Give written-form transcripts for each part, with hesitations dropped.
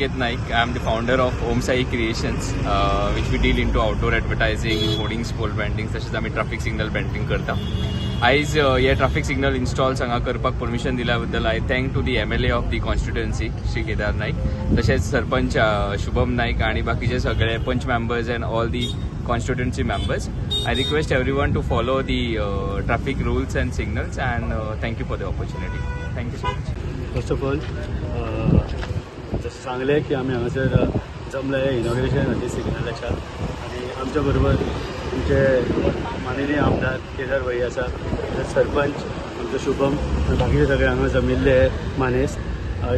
Aniket Naik. I am the founder of Om Sai Creations, which we deal into outdoor advertising, hoardings, pole branding, तसेच आम्ही traffic signal branding करता. आयज हे traffic signal install हांगा करपाक permission दिल्या बद्दल I thank to the MLA of the constituency Shri Kedar Naik, तसेच सरपंच शुभम नाईक आणि बाकीचे सगळे panch members and all the constituency members. I request everyone to follow the traffic rules and signals, and thank you for the opportunity. Thank you so much. First of all, जसं सांगले की आम्ही हांगासर जमले इनॉग्रेशन खातीर सिग्नलाच्या, आणि आमच्या बरोबर आमचे माननीय आमदार केदार भाई आसा, सरपंच आमचो शुभम, बाकीचे सगळे हांगा जमिल्ले मानेस.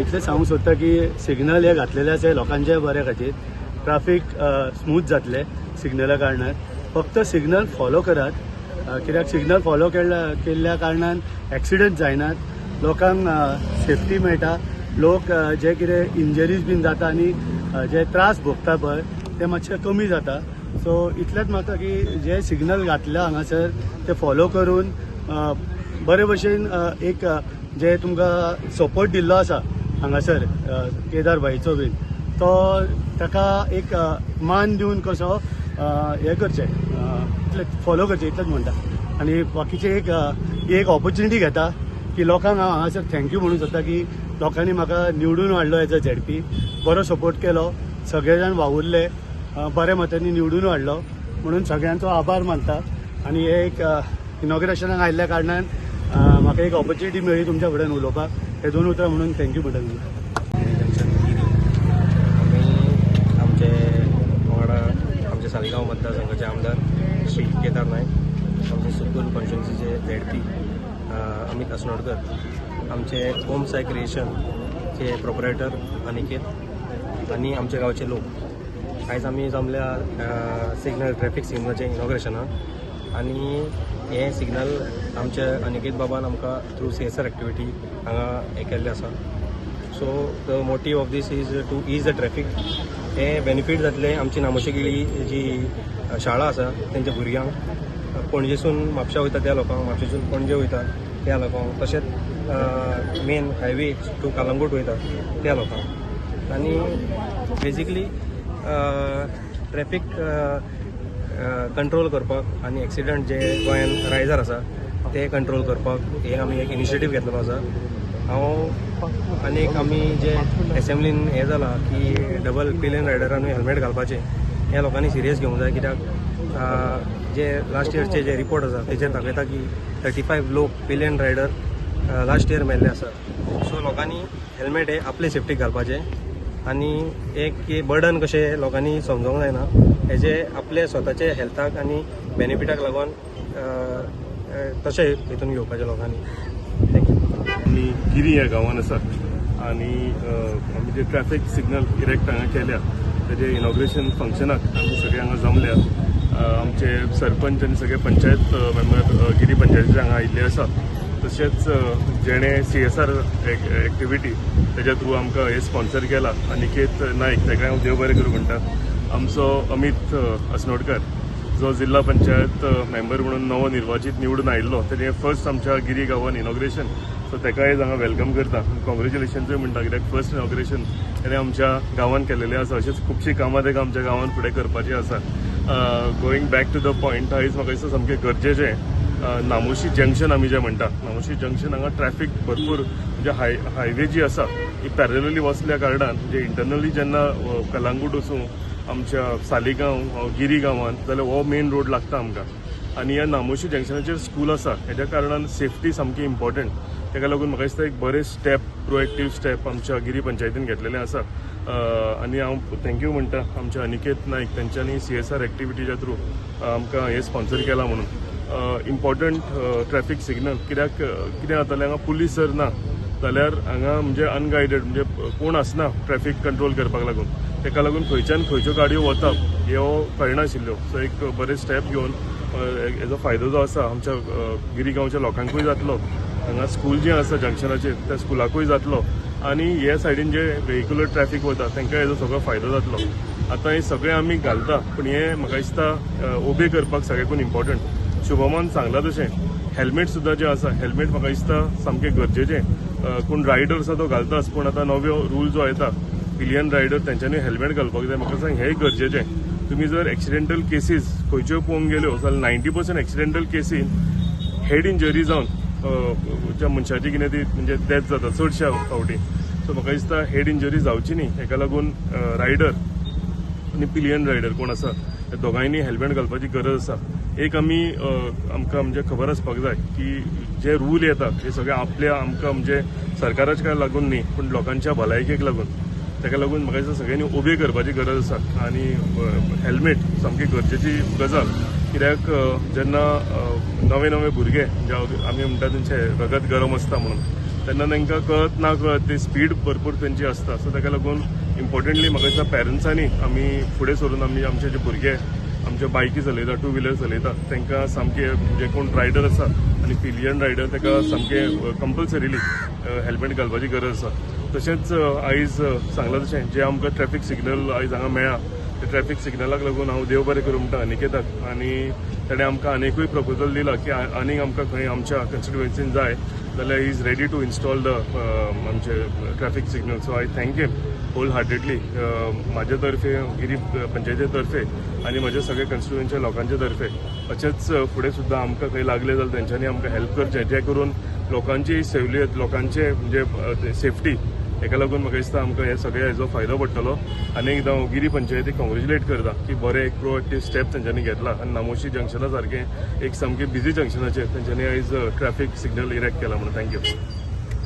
इतलें सांगूंक सोदता की सिग्नल हे घातलेले आसा लोकांच्या बऱ्या खातीर, ट्रॅफिक स्मूथ जातले सिग्नला कारणान. फक्त सिग्नल फॉलो करात, कित्याक सिग्नल फॉलो केल्ल्या कारणान एक्सिडंट जायनात, लोकांक सेफ्टी मेळटा, लोक जे कितें इंजरीज बीन जाता आनी जे त्रास भोगता पळय ते मातशे कमी जाता. सो इतलेंच म्हाका की जे सिग्नल घातला हांगासर ते फॉलो करून बरे भशेन एक जे तुमकां सपोर्ट दिल्लो आसा हांगासर केदार भाईचो बीन, तो ताका एक मान दिवन कसो हे करचें, इतलें फॉलो करचें इतलेंच म्हणटा. आनी बाकीचे एक ऑपॉर्च्युनिटी घेता की लोकांक हांव हांगासर थँक्यू म्हणूंक सोदता की लोकांनी म्हाका निवडून हाडलो एज अ ZP, बरो सपोर्ट केलो, सगळे जाण वावुरले, बऱ्या मतांनी निवडून हाडलो, म्हणून सगळ्यांचो आभार मानता. आनी हे एक इनॉग्रेशनाक आयिल्ल्या कारणान म्हाका एक ऑपॉर्च्युनिटी मेळ्ळी तुमच्या फुड्यान उलोवपाक. हे 2 उतरां म्हणून थँक्यू म्हणटा तुमकां. सालिगांव मतदारसंघाचे आमदार श्री केदार नाईक, आमचे सुतूर कॉन्स्टिट्युएन्सीचे ZP अमित असनोडकर, आमचे ओम साई क्रिएशनचे प्रोपरायटर अनिकेत, आणि आमच्या गावचे लोक आयज आमी जमल्या सिग्नल ट्रॅफिक सिग्नलाचे इनॉग्रेशनाक. आणि हे सिग्नल आमचे अनिकेत बाबान आमकां थ्रू CSR एक्टिविटी हांगा हे केल्ले आसा. So the motive of this is to ease the traffic. हे बेनिफीट जातले आमची नामोशेगिळी जी शाळा आसा तेंच्या भुरग्यांक, पणजेसून म्हापशा वयता त्या लोकांक, म्हापशेसून पणजे वयता त्या लोकांक, तशेंच मेन हायवे टू कालंगूट वयता त्या लोकांक. आनी बेजिकली ट्रॅफिक कंट्रोल करपाक आनी एक्सिडंट जे गोंयान रायजार आसा ते कंट्रोल करपाक हे आमी एक इनिशिएटीव घेतलेलो आसा. हांव आनीक आमी जे एसेंब्लीन हें जाला की डबल पिलेन रायडरांनी हेल्मेट घालपाचें, हे लोकांनी सिरियस घेवंक जाय. कित्याक जे लास्ट इयरचे जे रिपोर्ट आसा तेचेर दाखयता की 35 लोक पिलेन रायडर लास्ट इयर मेल्ले आसा. सो लोकांनी हेल्मेट हे आपले सेफ्टीक घालपाचें, आनी एक बर्डन कशें लोकांनी समजूंक जायना, हेजे आपले स्वताचे हेल्थाक आनी बेनिफिटाक लागून तशें हितून घेवपाचें लोकांनी. थँक्यू. आमी गिरी ह्या गांवांत आसा, आनी आमी जे ट्रॅफिक सिग्नल इरेक्ट हांगा केल्या तेजे इनॉग्रेशन फंक्शनाक आमी सगळे हांगा जमल्या. आमचे सरपंच आनी सगळे पंचायत मेंबर गिरी पंचायतीचे हांगा आयिल्ले आसा. तशेंच जेणे CSR एक्टिविटी तेज्या थ्रू आमकां हे स्पॉन्सर केला अनिकेत नाईक, ताका हांव देव बरें करूं म्हणटा. आमचो अमित असनोडकर जो जिल्हा पंचायत मेंबर म्हणून नवो निर्वाचित निवडून आयिल्लो, तेणे फर्स्ट आमच्या गिरी गांवान इनॉग्रेशन, सो ताका आयज हांगा वेलकम करता, कॉंग्रेच्युलेशन्सूय म्हणटा, कित्याक फर्स्ट इनॉग्रेशन तेणें आमच्या गांवान केलेलें आसा. अशेंच खुबशीं कामां ताका आमच्या गांवान फुडें करपाचीं आसा. Going back to the point, आयज म्हाका दिसता सामकें गरजेचें नामोशी जंक्शन आमी जें म्हणटा, नामोशी जंक्शन हांगा ट्रॅफिक भरपूर, म्हणजे हायवे जी आसा ही पॅरलली वचल्या कारणान म्हणजे इंटरनली जेन्ना कलंगूट वचूं आमच्या सालिगांव गिरी गांवांत जाल्यार हो मेन रोड लागता आमकां. आनी ह्या नामोशी जंक्शनाचेर स्कूल आसा, हेज्या कारणान सेफ्टी सामकी इम्पॉर्टंट. ताका लागून म्हाका दिसता एक बरें स्टेप, प्रोएक्टीव स्टेप आमच्या गिरी पंचायतीन घेतलेलें आसा. आनी हांव थँक्यू म्हणटा आमच्या अनिकेत नाईक, तेंच्यांनी CSR एक्टिविटीच्या थ्रू आमकां हे स्पॉन्सर केलां म्हणून. इम्पॉर्टंट ट्रॅफिक सिग्नल, कित्याक कितें जातालें हांगा पुलीस जर ना जाल्यार हांगा म्हणजे अनगायडेड, म्हणजे कोण आसना ट्रॅफिक कंट्रोल करपाक लागून, ताका लागून खंयच्यान खंयच्यो गाडयो वतात ह्यो कळनाशिल्ल्यो. सो एक बरें स्टेप घेवन हेजो फायदो जो आसा आमच्या गिरी गांवच्या लोकांकूय जातलो, हांगा स्कूल जें आसा जंक्शनाचेर त्या स्कुलाकूय जातलो, आनी हे सायडीन जे व्हेहिक्युलर ट्रॅफिक वता तांकां हेजो सगळो फायदो जातलो. आतां हे सगळें आमी घालता, पूण हे म्हाका दिसता ओबे करपाक सगळ्याकून इम्पॉर्टंट. शुभमान सांगला तशें हेल्मेट सुद्दां जें आसा, हेल्मेट म्हाका दिसता सामकें गरजेचें. कोण रायडर आसा तो घालताच, पूण आतां नवो रूल जो येता पिलियन रायडर त्यांच्यानी हेल्मेट घालपाक जाय. म्हाका सांग हेंय गरजेचें. तुम्ही जर एक्सिडेंटल केसीस खंयच्यो पळोवंक गेल्यो जाल्यार 90% एक्सिडेंटल केसीन हेड इंजरी जावन त्या मनशाची कितें ती म्हणजे डेथ जाता चडशा फावटी. सो म्हाका दिसता हेड इंजरी जावची न्ही, हेका लागून रायडर आनी पिलियन रायडर कोण आसा त्या दोगांयनी हेल्मेट घालपाची गरज आसा. एक आमकां म्हणजे खबर आसपाक जाय की जे रूल येतात हे सगळे आपल्या आमकां म्हणजे सरकाराच्या लागून न्ही पूण लोकांच्या भलायकेक लागून. ताका लागून म्हाका दिसता सगळ्यांनी उबे करपाची गरज आसा आनी हेल्मेट सामकी गरजेची गजाल. कित्याक जेन्ना नवे नवे भुरगे आमी म्हणटा तेंचे रगत गरम आसता म्हणून तेन्ना तांकां कळत ना कळत ती स्पीड भरपूर तेंची आसता. सो ताका लागून इम्पॉर्टंटली म्हाका दिसता पॅरंट्सांनी आमी फुडें सरून आमी आमचे जे भुरगे आमचे बायकी चलयता, टू व्हिलर चलयता तांकां सामके जे कोण रायडर आसा आनी पिलियन रायडर ताका सामके कंपल्सरिली हेल्मेट घालपाची गरज आसा. तशेंच आयज सांगलां तशें जे आमकां ट्रॅफीक सिग्नल आयज हांगा मेळ्ळा ते ट्रॅफीक सिग्नलाक लागून हांव देव बरें करूं म्हणटा अनिकेताक. आनी ताणें आमकां आनीकूय प्रपोजल दिला की आनीक आमकां खंय आमच्या कन्स्टिट्युएन्सीन जाय जाल्यार he is ready to install the आमचे traffic signal. So I thank him wholeheartedly म्हाजे तर्फे, गिरी पंचायती तर्फे आनी म्हज्या सगळ्या कन्स्टिट्युएन्सीच्या लोकांचे तर्फे. अशेंच फुडें सुद्दां आमकां खंय लागले जाल्यार तेंच्यांनी आमकां हेल्प करचें जे करून लोकांची सवलत, लोकांचे म्हणजे सेफ्टी हेका लागून म्हाका दिसता आमकां हे सगळे हेजो फायदो पडटलो. आनी एकदां हांव गिरी पंचायतीक कॉंग्रेच्युलेट करता की बरें एक प्रोएक्टीव स्टेप तेंच्यांनी घेतला आनी नामोशी जंक्शना सारकें एक सामकें बिजी जंक्शनाचेर तेंच्यांनी आयज ट्रॅफीक सिग्नल इरेक्ट केला म्हणून थँक्यू.